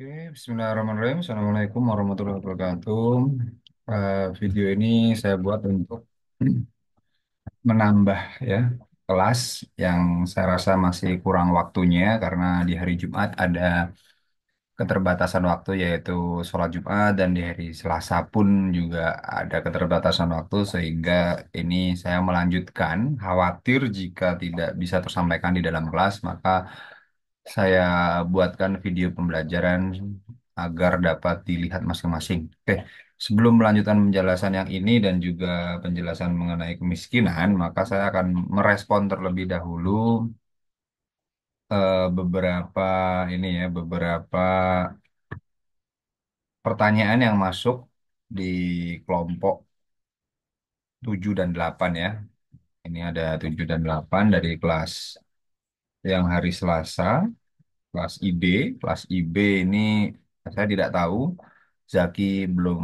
Oke, Bismillahirrahmanirrahim. Assalamualaikum warahmatullahi wabarakatuh. Video ini saya buat untuk menambah ya kelas yang saya rasa masih kurang waktunya karena di hari Jumat ada keterbatasan waktu yaitu sholat Jumat dan di hari Selasa pun juga ada keterbatasan waktu sehingga ini saya melanjutkan khawatir jika tidak bisa tersampaikan di dalam kelas maka saya buatkan video pembelajaran agar dapat dilihat masing-masing. Oke, sebelum melanjutkan penjelasan yang ini dan juga penjelasan mengenai kemiskinan, maka saya akan merespon terlebih dahulu beberapa ini ya, beberapa pertanyaan yang masuk di kelompok 7 dan 8 ya. Ini ada 7 dan 8 dari kelas yang hari Selasa, kelas IB. Kelas IB ini saya tidak tahu, Zaki belum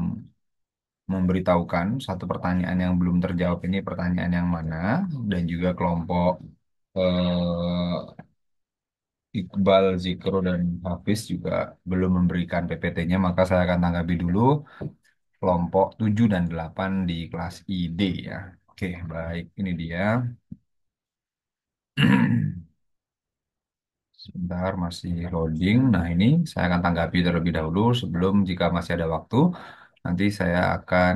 memberitahukan satu pertanyaan yang belum terjawab ini pertanyaan yang mana, dan juga kelompok Iqbal, Zikro, dan Hafiz juga belum memberikan PPT-nya, maka saya akan tanggapi dulu kelompok 7 dan 8 di kelas ID ya. Oke, baik, ini dia. Sebentar, masih loading. Nah, ini saya akan tanggapi terlebih dahulu sebelum jika masih ada waktu, nanti saya akan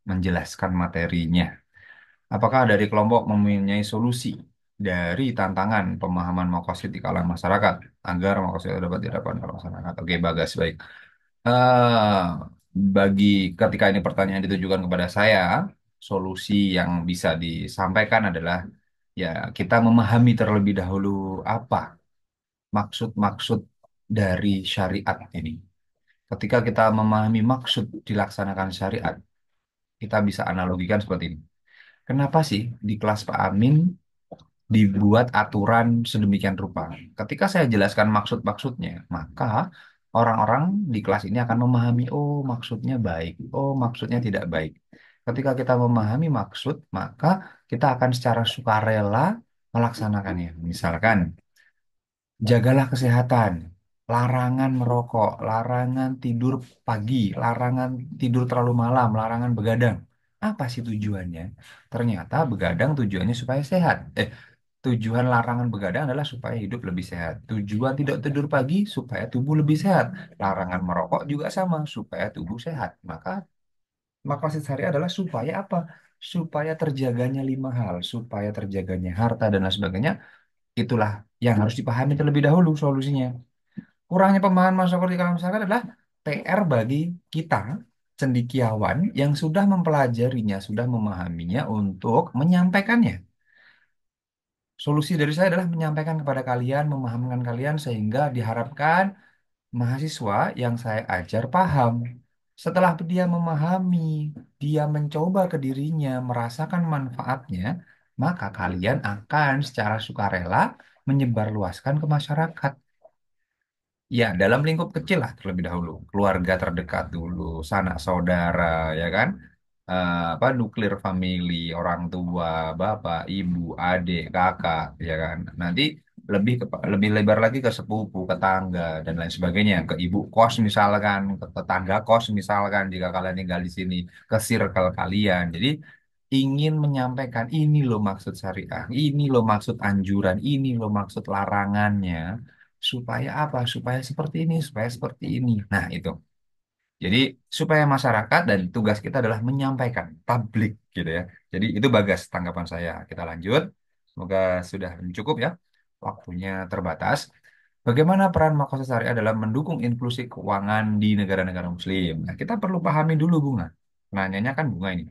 menjelaskan materinya. Apakah dari kelompok mempunyai solusi dari tantangan pemahaman makosid di kalangan masyarakat agar makosid dapat didapatkan oleh masyarakat? Oke, bagus, baik. Eh, bagi ketika ini pertanyaan ditujukan kepada saya, solusi yang bisa disampaikan adalah ya kita memahami terlebih dahulu apa maksud-maksud dari syariat ini. Ketika kita memahami maksud dilaksanakan syariat, kita bisa analogikan seperti ini. Kenapa sih di kelas Pak Amin dibuat aturan sedemikian rupa? Ketika saya jelaskan maksud-maksudnya, maka orang-orang di kelas ini akan memahami, oh maksudnya baik, oh maksudnya tidak baik. Ketika kita memahami maksud, maka kita akan secara sukarela melaksanakannya. Misalkan, jagalah kesehatan, larangan merokok, larangan tidur pagi, larangan tidur terlalu malam, larangan begadang. Apa sih tujuannya? Ternyata begadang tujuannya supaya sehat. Tujuan larangan begadang adalah supaya hidup lebih sehat. Tujuan tidak tidur pagi supaya tubuh lebih sehat. Larangan merokok juga sama, supaya tubuh sehat. Maka sehari adalah supaya apa? Supaya terjaganya lima hal, supaya terjaganya harta dan lain sebagainya. Itulah yang harus dipahami terlebih dahulu solusinya. Kurangnya pemahaman masyarakat di kalangan masyarakat adalah PR bagi kita cendikiawan yang sudah mempelajarinya, sudah memahaminya untuk menyampaikannya. Solusi dari saya adalah menyampaikan kepada kalian, memahamkan kalian sehingga diharapkan mahasiswa yang saya ajar paham. Setelah dia memahami, dia mencoba ke dirinya, merasakan manfaatnya, maka kalian akan secara sukarela menyebarluaskan ke masyarakat. Ya, dalam lingkup kecil lah terlebih dahulu. Keluarga terdekat dulu, sanak saudara, ya kan? Apa nuklir family, orang tua, bapak, ibu, adik, kakak, ya kan? Nanti lebih lebar lagi ke sepupu, ke tangga, dan lain sebagainya. Ke ibu kos misalkan, ke tetangga kos misalkan, jika kalian tinggal di sini, ke circle kalian. Jadi ingin menyampaikan ini loh maksud syariah, ini loh maksud anjuran, ini loh maksud larangannya. Supaya apa? Supaya seperti ini, supaya seperti ini. Nah, itu. Jadi, supaya masyarakat dan tugas kita adalah menyampaikan, publik gitu ya. Jadi, itu bagas tanggapan saya. Kita lanjut. Semoga sudah cukup ya. Waktunya terbatas. Bagaimana peran Makassar Syariah dalam mendukung inklusi keuangan di negara-negara Muslim? Nah, kita perlu pahami dulu, Bunga. Nanyanya kan Bunga ini.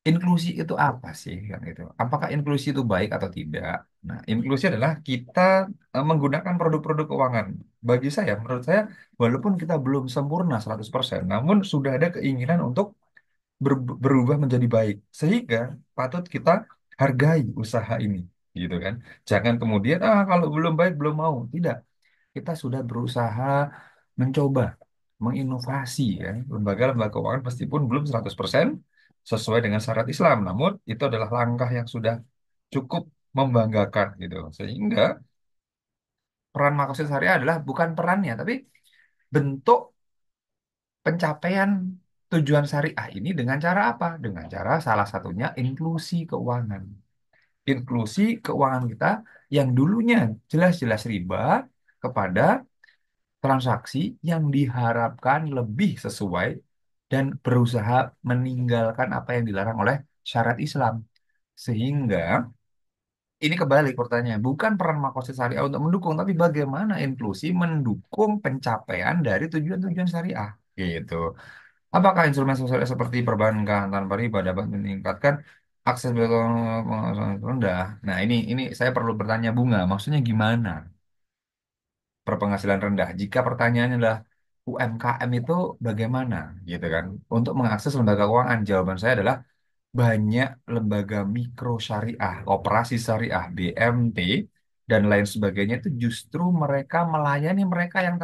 Inklusi itu apa sih kan itu? Apakah inklusi itu baik atau tidak? Nah, inklusi adalah kita menggunakan produk-produk keuangan. Bagi saya, menurut saya, walaupun kita belum sempurna 100%, namun sudah ada keinginan untuk berubah menjadi baik. Sehingga patut kita hargai usaha ini, gitu kan? Jangan kemudian, kalau belum baik belum mau. Tidak, kita sudah berusaha mencoba menginovasi ya lembaga-lembaga keuangan meskipun belum 100% sesuai dengan syarat Islam, namun itu adalah langkah yang sudah cukup membanggakan gitu. Sehingga peran makosid syariah adalah bukan perannya tapi bentuk pencapaian tujuan syariah ini dengan cara apa? Dengan cara salah satunya inklusi keuangan. Inklusi keuangan kita yang dulunya jelas-jelas riba kepada transaksi yang diharapkan lebih sesuai dan berusaha meninggalkan apa yang dilarang oleh syariat Islam. Sehingga ini kebalik pertanyaan, bukan peran makosid syariah untuk mendukung, tapi bagaimana inklusi mendukung pencapaian dari tujuan-tujuan syariah. Gitu. Apakah instrumen sosial seperti perbankan tanpa riba dapat meningkatkan akses penghasilan rendah? Nah, ini saya perlu bertanya Bunga, maksudnya gimana berpenghasilan rendah? Jika pertanyaannya adalah UMKM itu bagaimana, gitu kan? Untuk mengakses lembaga keuangan, jawaban saya adalah banyak lembaga mikro syariah, operasi syariah, BMT, dan lain sebagainya itu justru mereka melayani mereka yang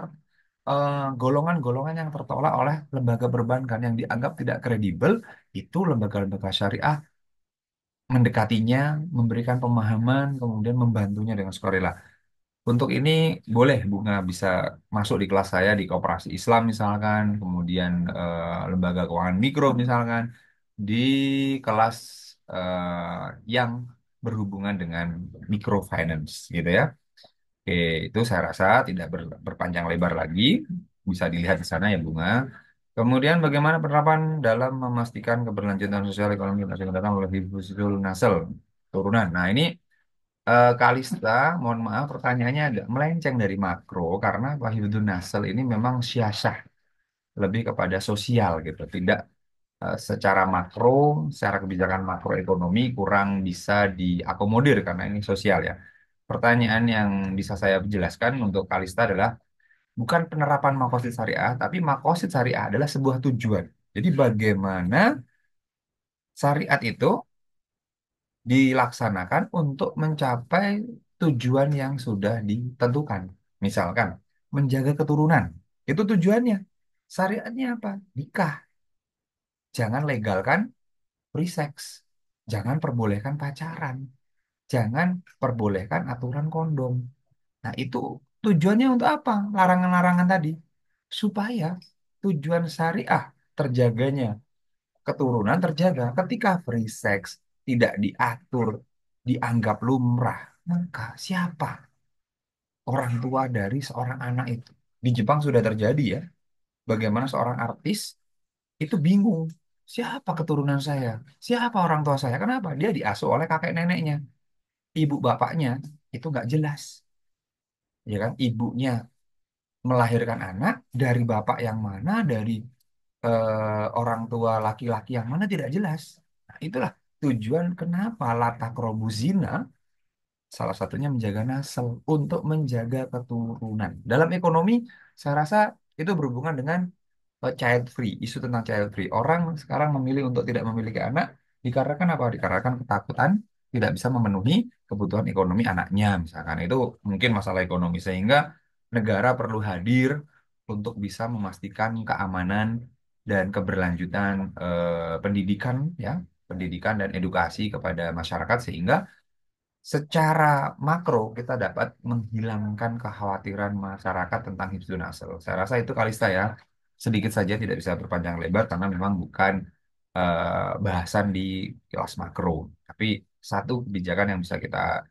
golongan-golongan yang tertolak oleh lembaga perbankan yang dianggap tidak kredibel, itu lembaga-lembaga syariah mendekatinya, memberikan pemahaman, kemudian membantunya dengan sukarela. Untuk ini boleh Bunga bisa masuk di kelas saya di Koperasi Islam misalkan, kemudian lembaga keuangan mikro misalkan, di kelas yang berhubungan dengan microfinance gitu ya. Oke, itu saya rasa tidak berpanjang lebar lagi, bisa dilihat di sana ya Bunga. Kemudian bagaimana penerapan dalam memastikan keberlanjutan sosial ekonomi nasional yang datang oleh Hifzul Nasl turunan. Nah ini Kalista, mohon maaf pertanyaannya agak melenceng dari makro karena Wahyudun Nasr ini memang syasah lebih kepada sosial gitu, tidak secara makro, secara kebijakan makroekonomi kurang bisa diakomodir karena ini sosial ya. Pertanyaan yang bisa saya jelaskan untuk Kalista adalah bukan penerapan makosid syariah, tapi makosid syariah adalah sebuah tujuan. Jadi bagaimana syariat itu dilaksanakan untuk mencapai tujuan yang sudah ditentukan. Misalkan, menjaga keturunan. Itu tujuannya. Syariatnya apa? Nikah. Jangan legalkan free sex. Jangan perbolehkan pacaran. Jangan perbolehkan aturan kondom. Nah, itu tujuannya untuk apa? Larangan-larangan tadi. Supaya tujuan syariah terjaganya keturunan terjaga. Ketika free sex tidak diatur, dianggap lumrah, maka siapa orang tua dari seorang anak itu? Di Jepang sudah terjadi ya, bagaimana seorang artis itu bingung. Siapa keturunan saya? Siapa orang tua saya? Kenapa? Dia diasuh oleh kakek neneknya. Ibu bapaknya itu nggak jelas. Ya kan? Ibunya melahirkan anak dari bapak yang mana, dari orang tua laki-laki yang mana tidak jelas. Nah, itulah tujuan kenapa Latakrobuzina salah satunya menjaga nasel untuk menjaga keturunan. Dalam ekonomi, saya rasa itu berhubungan dengan child free, isu tentang child free. Orang sekarang memilih untuk tidak memiliki anak dikarenakan apa? Dikarenakan ketakutan tidak bisa memenuhi kebutuhan ekonomi anaknya, misalkan. Itu mungkin masalah ekonomi sehingga negara perlu hadir untuk bisa memastikan keamanan dan keberlanjutan pendidikan ya, pendidikan dan edukasi kepada masyarakat sehingga secara makro kita dapat menghilangkan kekhawatiran masyarakat tentang hifdzun asal. Saya rasa itu Kalista ya. Sedikit saja tidak bisa berpanjang lebar karena memang bukan bahasan di kelas makro. Tapi satu kebijakan yang bisa kita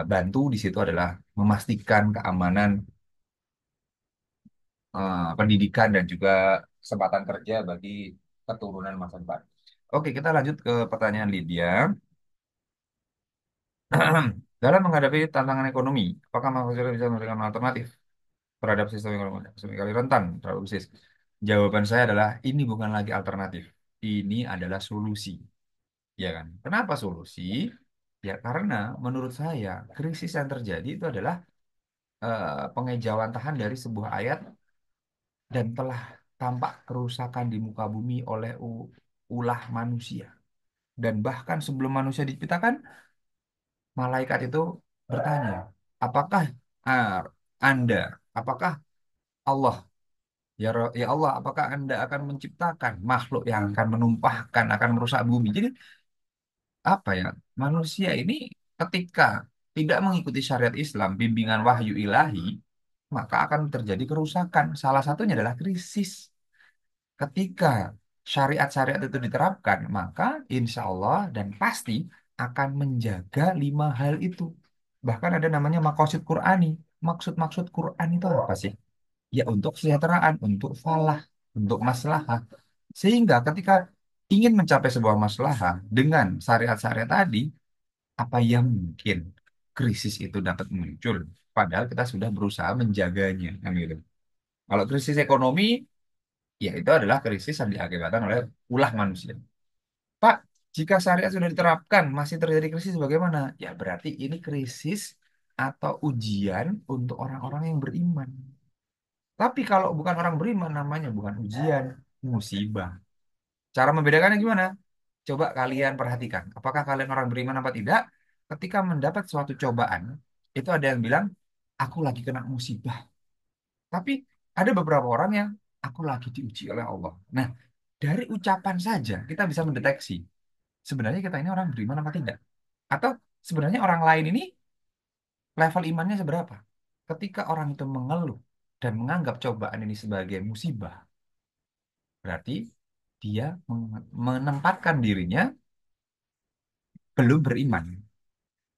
bantu di situ adalah memastikan keamanan pendidikan dan juga kesempatan kerja bagi keturunan masa depan. Oke, kita lanjut ke pertanyaan Lydia. Dalam menghadapi tantangan ekonomi, apakah mahasiswa bisa memberikan alternatif terhadap sistem ekonomi seringkali rentan terhadap bisnis? Jawaban saya adalah ini bukan lagi alternatif, ini adalah solusi, ya kan? Kenapa solusi? Ya karena menurut saya krisis yang terjadi itu adalah pengejauhan tahan dari sebuah ayat dan telah tampak kerusakan di muka bumi oleh ulah manusia. Dan bahkan sebelum manusia diciptakan, malaikat itu bertanya, apakah ah, Anda, apakah Allah, ya Allah, apakah Anda akan menciptakan makhluk yang akan menumpahkan, akan merusak bumi? Jadi apa ya, manusia ini ketika tidak mengikuti syariat Islam, bimbingan wahyu ilahi, maka akan terjadi kerusakan. Salah satunya adalah krisis. Ketika syariat-syariat itu diterapkan, maka insya Allah dan pasti akan menjaga lima hal itu. Bahkan ada namanya makosid Qur'ani. Maksud-maksud Quran itu apa sih? Ya untuk kesejahteraan, untuk falah, untuk maslahah. Sehingga ketika ingin mencapai sebuah maslahah dengan syariat-syariat tadi, apa yang mungkin krisis itu dapat muncul? Padahal kita sudah berusaha menjaganya, kan gitu. Kalau krisis ekonomi, ya itu adalah krisis yang diakibatkan oleh ulah manusia. Pak, jika syariat sudah diterapkan, masih terjadi krisis bagaimana? Ya berarti ini krisis atau ujian untuk orang-orang yang beriman. Tapi kalau bukan orang beriman, namanya bukan ujian, musibah. Cara membedakannya gimana? Coba kalian perhatikan. Apakah kalian orang beriman apa tidak? Ketika mendapat suatu cobaan, itu ada yang bilang, aku lagi kena musibah. Tapi ada beberapa orang yang aku lagi diuji oleh Allah. Nah, dari ucapan saja kita bisa mendeteksi sebenarnya kita ini orang beriman apa tidak. Atau sebenarnya orang lain ini level imannya seberapa. Ketika orang itu mengeluh dan menganggap cobaan ini sebagai musibah, berarti dia menempatkan dirinya belum beriman.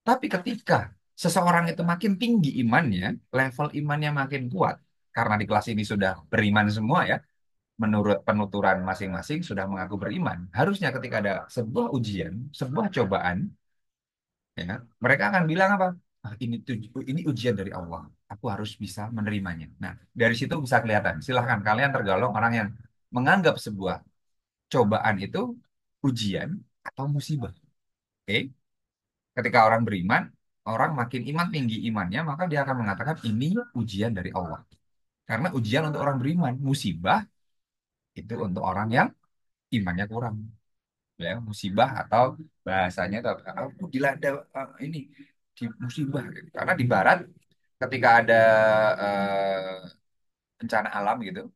Tapi ketika seseorang itu makin tinggi imannya, level imannya makin kuat, karena di kelas ini sudah beriman semua ya, menurut penuturan masing-masing sudah mengaku beriman. Harusnya ketika ada sebuah ujian, sebuah cobaan, ya, mereka akan bilang apa? Ah, ini ujian dari Allah. Aku harus bisa menerimanya. Nah, dari situ bisa kelihatan. Silahkan kalian tergolong orang yang menganggap sebuah cobaan itu ujian atau musibah. Oke? Ketika orang beriman, orang makin iman tinggi imannya, maka dia akan mengatakan ini ujian dari Allah. Karena ujian untuk orang beriman, musibah itu untuk orang yang imannya kurang. Ya, musibah atau bahasanya itu apa? Aku dilanda ini di musibah. Gitu. Karena di Barat, ketika ada bencana alam gitu,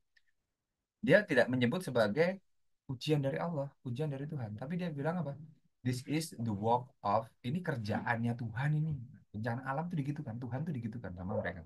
dia tidak menyebut sebagai ujian dari Allah, ujian dari Tuhan. Tapi dia bilang apa? This is the work of, ini kerjaannya Tuhan ini. Bencana alam itu digitukan, Tuhan itu digitukan sama mereka.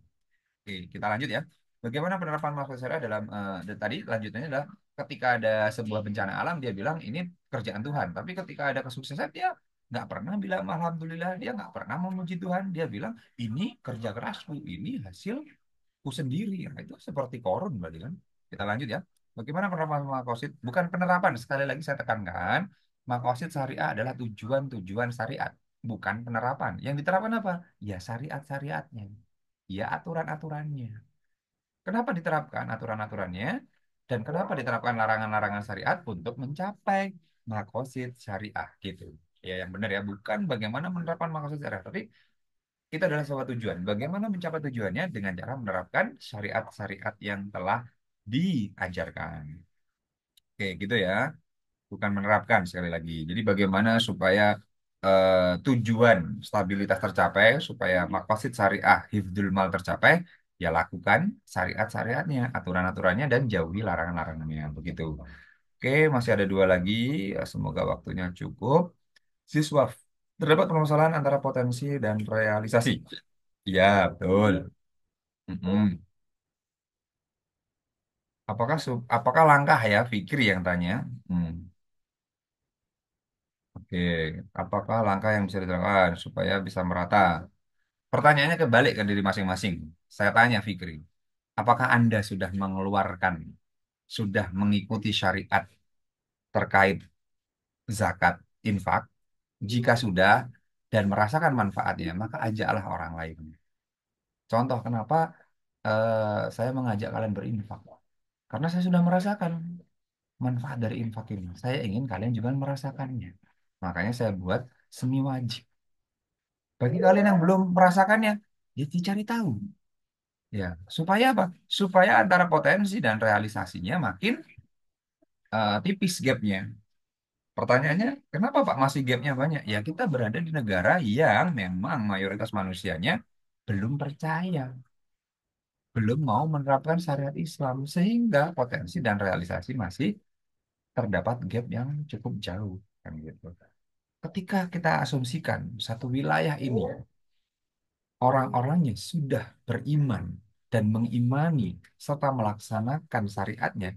Oke, kita lanjut ya. Bagaimana penerapan makhluk syariah dalam tadi lanjutannya adalah ketika ada sebuah bencana alam dia bilang ini kerjaan Tuhan. Tapi ketika ada kesuksesan dia nggak pernah bilang alhamdulillah, dia nggak pernah memuji Tuhan. Dia bilang ini kerja kerasku, ini hasilku sendiri. Nah, itu seperti korun berarti kan. Kita lanjut ya. Bagaimana penerapan makosid? Bukan penerapan, sekali lagi saya tekankan, makosid syariah adalah tujuan-tujuan syariat, bukan penerapan. Yang diterapkan apa? Ya syariat-syariatnya. Ya aturan-aturannya. Kenapa diterapkan aturan-aturannya? Dan kenapa diterapkan larangan-larangan syariat untuk mencapai makosid syariah gitu. Ya yang benar ya, bukan bagaimana menerapkan makosid syariah, tapi itu adalah sebuah tujuan. Bagaimana mencapai tujuannya dengan cara menerapkan syariat-syariat yang telah diajarkan. Oke, gitu ya. Bukan menerapkan sekali lagi. Jadi bagaimana supaya tujuan stabilitas tercapai, supaya maqasid syariah hifdzul mal tercapai, ya lakukan syariat-syariatnya, aturan-aturannya dan jauhi larangan-larangannya. Begitu. Oke, masih ada dua lagi. Ya, semoga waktunya cukup. Siswa, terdapat permasalahan antara potensi dan realisasi. Iya, betul. Mm-mm. Apakah langkah ya, Fikri yang tanya? Hmm. Oke, apakah langkah yang bisa diterapkan supaya bisa merata? Pertanyaannya kebalik kan diri masing-masing. Saya tanya Fikri, apakah Anda sudah mengeluarkan, sudah mengikuti syariat terkait zakat, infak? Jika sudah dan merasakan manfaatnya, maka ajaklah orang lain. Contoh kenapa saya mengajak kalian berinfak? Karena saya sudah merasakan manfaat dari infak ini. Saya ingin kalian juga merasakannya. Makanya saya buat semi wajib. Bagi kalian yang belum merasakannya, ya dicari tahu. Ya, supaya apa? Supaya antara potensi dan realisasinya makin tipis gapnya. Pertanyaannya, kenapa Pak masih gapnya banyak? Ya kita berada di negara yang memang mayoritas manusianya belum percaya, belum mau menerapkan syariat Islam, sehingga potensi dan realisasi masih terdapat gap yang cukup jauh, kan gitu. Ketika kita asumsikan satu wilayah ini orang-orangnya sudah beriman, dan mengimani serta melaksanakan syariatnya,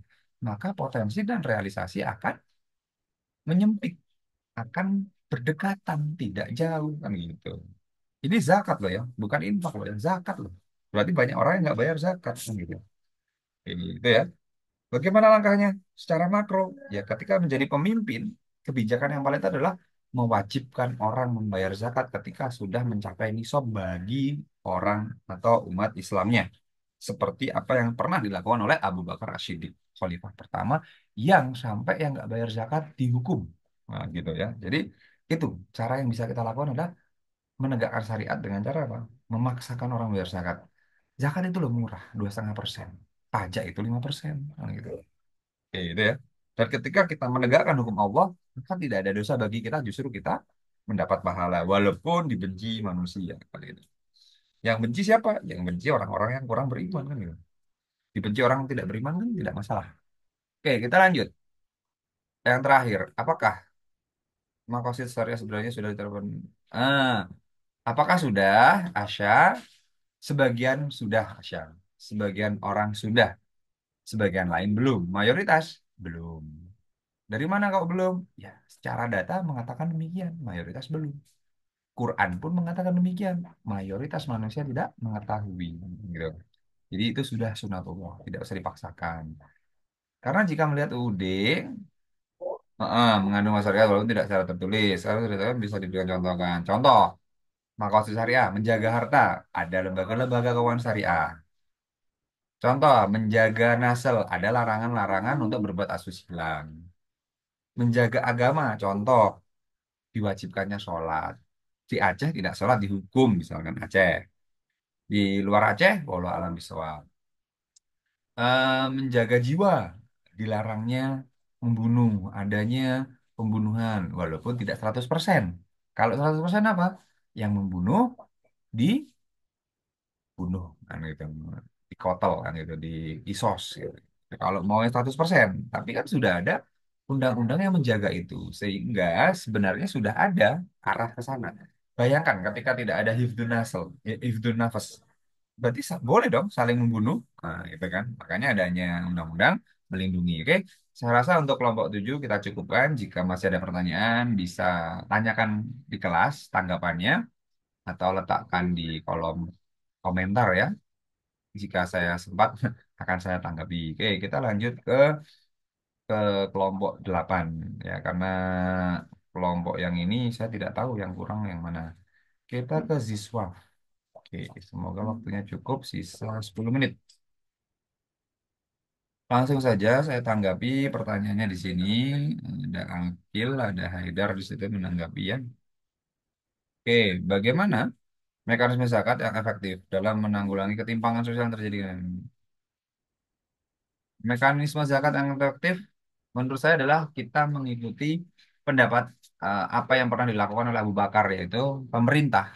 maka potensi dan realisasi akan menyempit, akan berdekatan, tidak jauh kan gitu. Ini zakat loh ya, bukan infak loh ya, zakat loh. Berarti banyak orang yang nggak bayar zakat kan gitu. Ini itu ya. Bagaimana langkahnya? Secara makro, ya ketika menjadi pemimpin, kebijakan yang paling itu adalah mewajibkan orang membayar zakat ketika sudah mencapai nisab bagi orang atau umat Islamnya. Seperti apa yang pernah dilakukan oleh Abu Bakar As-Siddiq, khalifah pertama, yang sampai yang nggak bayar zakat dihukum. Nah, gitu ya. Jadi itu cara yang bisa kita lakukan adalah menegakkan syariat dengan cara apa? Memaksakan orang bayar zakat. Zakat itu loh murah, 2,5%. Pajak itu 5%. Nah, gitu. Oke, gitu ya. Dan ketika kita menegakkan hukum Allah, maka tidak ada dosa bagi kita, justru kita mendapat pahala walaupun dibenci manusia. Kali itu. Yang benci siapa? Yang benci orang-orang yang kurang beriman kan gitu. Dibenci orang yang tidak beriman kan tidak masalah. Oke, kita lanjut. Yang terakhir, apakah makosid syariah sebenarnya sudah diterapkan? Ah, apakah sudah, Asya? Sebagian sudah, Asya. Sebagian orang sudah, sebagian lain belum. Mayoritas belum. Dari mana kau belum? Ya, secara data mengatakan demikian. Mayoritas belum. Quran pun mengatakan demikian. Mayoritas manusia tidak mengetahui. Gitu. Jadi itu sudah sunatullah, tidak usah dipaksakan. Karena jika melihat UUD, mengandung masyarakat walaupun tidak secara tertulis, kalau tertulis bisa diberikan contohkan. Contoh, Maqasid Syariah, menjaga harta, ada lembaga-lembaga keuangan syariah. Contoh, menjaga nasel, ada larangan-larangan untuk berbuat asusila. Menjaga agama, contoh, diwajibkannya sholat. Di Aceh tidak sholat dihukum, misalkan Aceh. Di luar Aceh, walau alam bisawab. Menjaga jiwa, dilarangnya membunuh, adanya pembunuhan, walaupun tidak 100%. Kalau 100% apa? Yang membunuh dibunuh, kan gitu. Dikotel, kan gitu, di kisos, gitu. Kalau mau yang 100%, tapi kan sudah ada undang-undang yang menjaga itu, sehingga sebenarnya sudah ada arah ke sana. Bayangkan ketika tidak ada hifdun nasl, hifdun nafas, berarti boleh dong saling membunuh. Nah, itu kan. Makanya adanya undang-undang melindungi. Oke, saya rasa untuk kelompok 7 kita cukupkan. Jika masih ada pertanyaan, bisa tanyakan di kelas tanggapannya atau letakkan di kolom komentar ya. Jika saya sempat akan saya tanggapi. Oke, kita lanjut ke kelompok 8 ya, karena kelompok yang ini saya tidak tahu yang kurang yang mana. Kita ke Ziswa. Oke, semoga waktunya cukup, sisa 10 menit. Langsung saja saya tanggapi pertanyaannya di sini. Ada Akil, ada Haidar di situ menanggapi ya. Oke, bagaimana mekanisme zakat yang efektif dalam menanggulangi ketimpangan sosial yang terjadi? Mekanisme zakat yang efektif menurut saya adalah kita mengikuti pendapat apa yang pernah dilakukan oleh Abu Bakar, yaitu pemerintah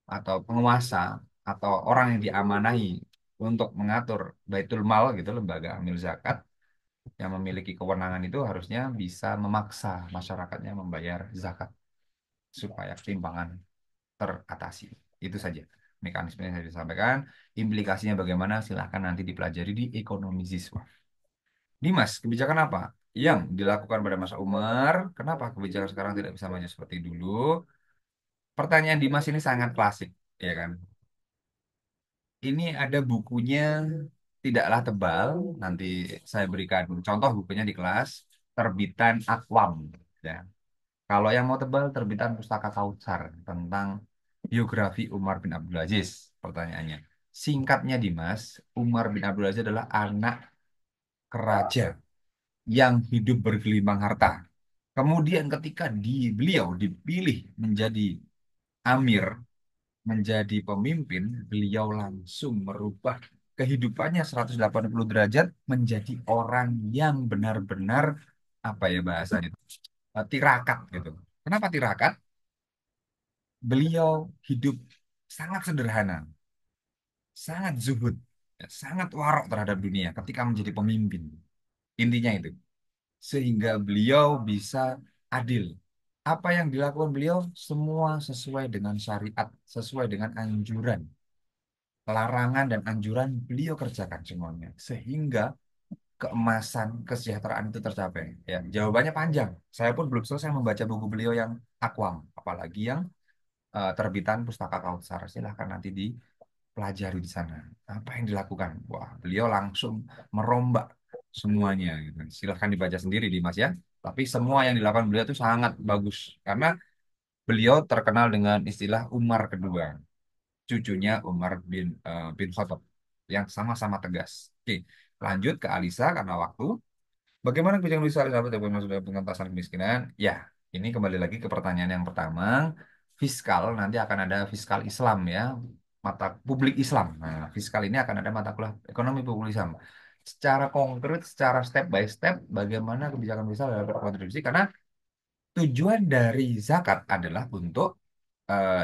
atau penguasa atau orang yang diamanahi untuk mengatur Baitul Mal gitu, lembaga amil zakat yang memiliki kewenangan itu harusnya bisa memaksa masyarakatnya membayar zakat supaya ketimpangan teratasi. Itu saja mekanisme yang saya disampaikan. Implikasinya bagaimana silahkan nanti dipelajari di ekonomi siswa. Dimas, kebijakan apa yang dilakukan pada masa Umar? Kenapa kebijakan sekarang tidak bisa maju seperti dulu? Pertanyaan Dimas ini sangat klasik, ya kan? Ini ada bukunya, tidaklah tebal. Nanti saya berikan contoh bukunya di kelas. Terbitan Akwam. Ya. Kalau yang mau tebal, terbitan Pustaka Kautsar tentang biografi Umar bin Abdul Aziz. Pertanyaannya, singkatnya Dimas, Umar bin Abdul Aziz adalah anak keraja yang hidup bergelimang harta. Kemudian ketika beliau dipilih menjadi amir, menjadi pemimpin, beliau langsung merubah kehidupannya 180 derajat menjadi orang yang benar-benar apa ya bahasanya itu, tirakat gitu. Kenapa tirakat? Beliau hidup sangat sederhana, sangat zuhud, sangat warok terhadap dunia ketika menjadi pemimpin. Intinya itu. Sehingga beliau bisa adil. Apa yang dilakukan beliau semua sesuai dengan syariat, sesuai dengan anjuran. larangan dan anjuran beliau kerjakan semuanya. Sehingga keemasan kesejahteraan itu tercapai. Ya, jawabannya panjang. Saya pun belum selesai membaca buku beliau yang Akwam, apalagi yang terbitan Pustaka Kautsar. Silahkan nanti dipelajari di sana. Apa yang dilakukan? Wah, beliau langsung merombak semuanya. Gitu. Silahkan dibaca sendiri, Dimas ya. Tapi semua yang dilakukan beliau itu sangat bagus karena beliau terkenal dengan istilah Umar kedua, cucunya bin Khattab yang sama-sama tegas. Oke, lanjut ke Alisa karena waktu. Bagaimana kebijakan fiskal sahabat dapat masuk dalam pengentasan kemiskinan? Ya, ini kembali lagi ke pertanyaan yang pertama. Fiskal nanti akan ada fiskal Islam ya, mata publik Islam. Nah, fiskal ini akan ada mata kuliah ekonomi publik Islam. Secara konkret, secara step by step, bagaimana kebijakan fiskal dapat berkontribusi? Karena tujuan dari zakat adalah untuk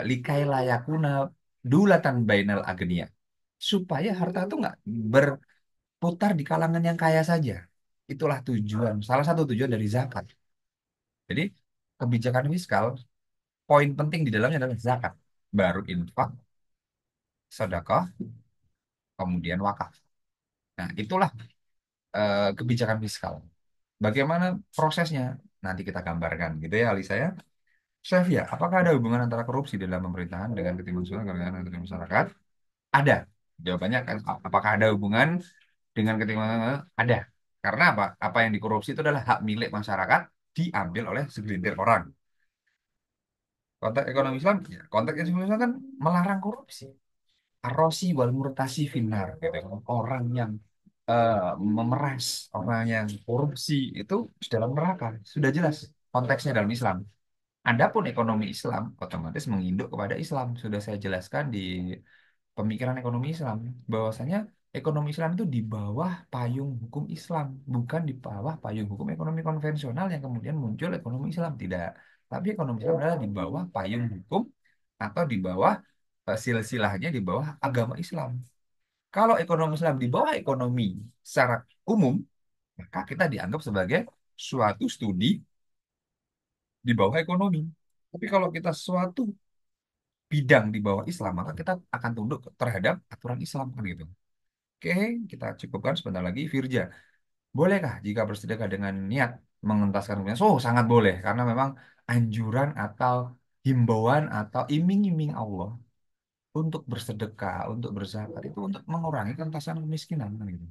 likai layakuna dulatan bainal agnia, supaya harta itu nggak berputar di kalangan yang kaya saja. Itulah tujuan, salah satu tujuan dari zakat. Jadi kebijakan fiskal, poin penting di dalamnya adalah zakat, baru infak, sedekah, kemudian wakaf. Nah, itulah kebijakan fiskal. Bagaimana prosesnya? Nanti kita gambarkan, gitu ya, Alisa ya. Chef ya, apakah ada hubungan antara korupsi dalam pemerintahan dengan ketimpangan antara masyarakat? Ada. Jawabannya kan, apakah ada hubungan dengan ketimpangan? Ada. Karena apa? Apa yang dikorupsi itu adalah hak milik masyarakat diambil oleh segelintir orang. Konteks ekonomi Islam, ya, konteks ekonomi Islam kan melarang korupsi. Arosi wal murtasi finar, gitu. Orang yang memeras, orang yang korupsi itu di dalam neraka. Sudah jelas konteksnya dalam Islam. Adapun ekonomi Islam otomatis menginduk kepada Islam. Sudah saya jelaskan di pemikiran ekonomi Islam bahwasanya ekonomi Islam itu di bawah payung hukum Islam, bukan di bawah payung hukum ekonomi konvensional yang kemudian muncul ekonomi Islam. Tidak. Tapi ekonomi Islam adalah di bawah payung hukum atau di bawah silsilahnya di bawah agama Islam. Kalau ekonomi Islam di bawah ekonomi secara umum, maka kita dianggap sebagai suatu studi di bawah ekonomi. Tapi kalau kita suatu bidang di bawah Islam, maka kita akan tunduk terhadap aturan Islam kan gitu. Oke, kita cukupkan sebentar lagi. Firja, bolehkah jika bersedekah dengan niat mengentaskan kemiskinan? Oh, sangat boleh karena memang anjuran atau himbauan atau iming-iming Allah untuk bersedekah, untuk berzakat itu untuk mengurangi kentasan kemiskinan kan gitu.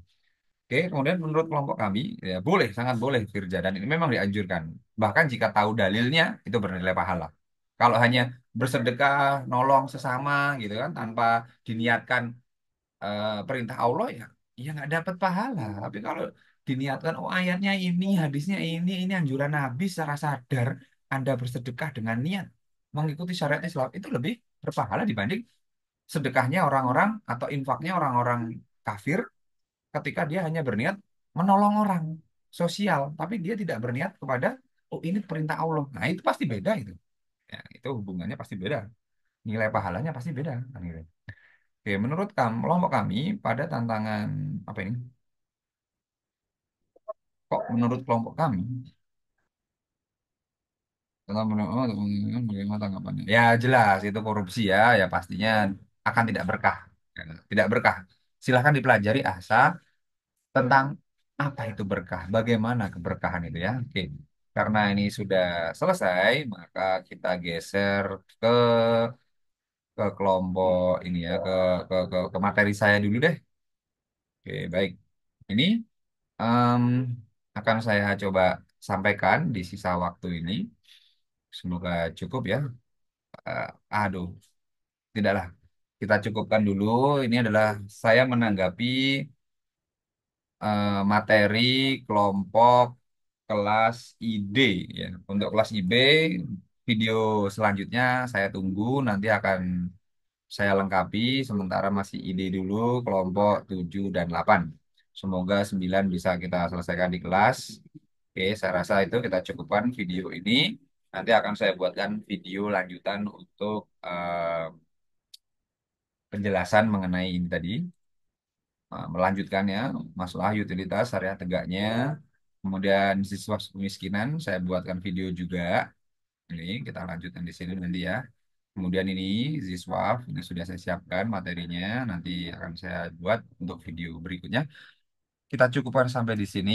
Oke, kemudian menurut kelompok kami, ya boleh, sangat boleh Firja, dan ini memang dianjurkan. Bahkan jika tahu dalilnya, itu bernilai pahala. Kalau hanya bersedekah, nolong sesama gitu kan, tanpa diniatkan perintah Allah ya, ya nggak dapat pahala. Tapi kalau diniatkan, oh ayatnya ini, hadisnya ini anjuran Nabi secara sadar, Anda bersedekah dengan niat mengikuti syariat Islam, itu lebih berpahala dibanding sedekahnya orang-orang atau infaknya orang-orang kafir ketika dia hanya berniat menolong orang sosial, tapi dia tidak berniat kepada oh ini perintah Allah. Nah, itu pasti beda itu. Ya, itu hubungannya pasti beda. Nilai pahalanya pasti beda kan gitu. Oke, menurut kamu, kelompok kami pada tantangan apa ini? Kok menurut kelompok kami tentang bagaimana tanggapannya? Ya jelas itu korupsi ya, ya pastinya akan tidak berkah. Ya, tidak berkah. Silahkan dipelajari asa tentang apa itu berkah, bagaimana keberkahan itu ya. Oke, karena ini sudah selesai, maka kita geser ke kelompok ini ya, ke materi saya dulu deh. Oke, baik. Ini em, akan saya coba sampaikan di sisa waktu ini. Semoga cukup ya. Eh, aduh, tidaklah. Kita cukupkan dulu. Ini adalah saya menanggapi materi kelompok kelas IB ya. Untuk kelas IB video selanjutnya saya tunggu nanti akan saya lengkapi sementara masih ID dulu kelompok 7 dan 8. Semoga 9 bisa kita selesaikan di kelas. Oke, saya rasa itu kita cukupkan video ini. Nanti akan saya buatkan video lanjutan untuk penjelasan mengenai ini tadi. Melanjutkannya masalah utilitas syariah tegaknya, kemudian siswa kemiskinan saya buatkan video juga. Ini kita lanjutkan di sini nanti ya. Kemudian ini Ziswaf, ini sudah saya siapkan materinya, nanti akan saya buat untuk video berikutnya. Kita cukupkan sampai di sini.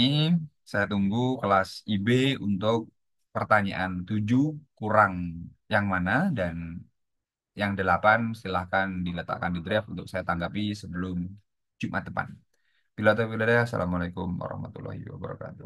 Saya tunggu kelas IB untuk pertanyaan 7 kurang yang mana dan yang 8 silahkan diletakkan di draft untuk saya tanggapi sebelum Jumat depan. Bila Assalamualaikum warahmatullahi wabarakatuh.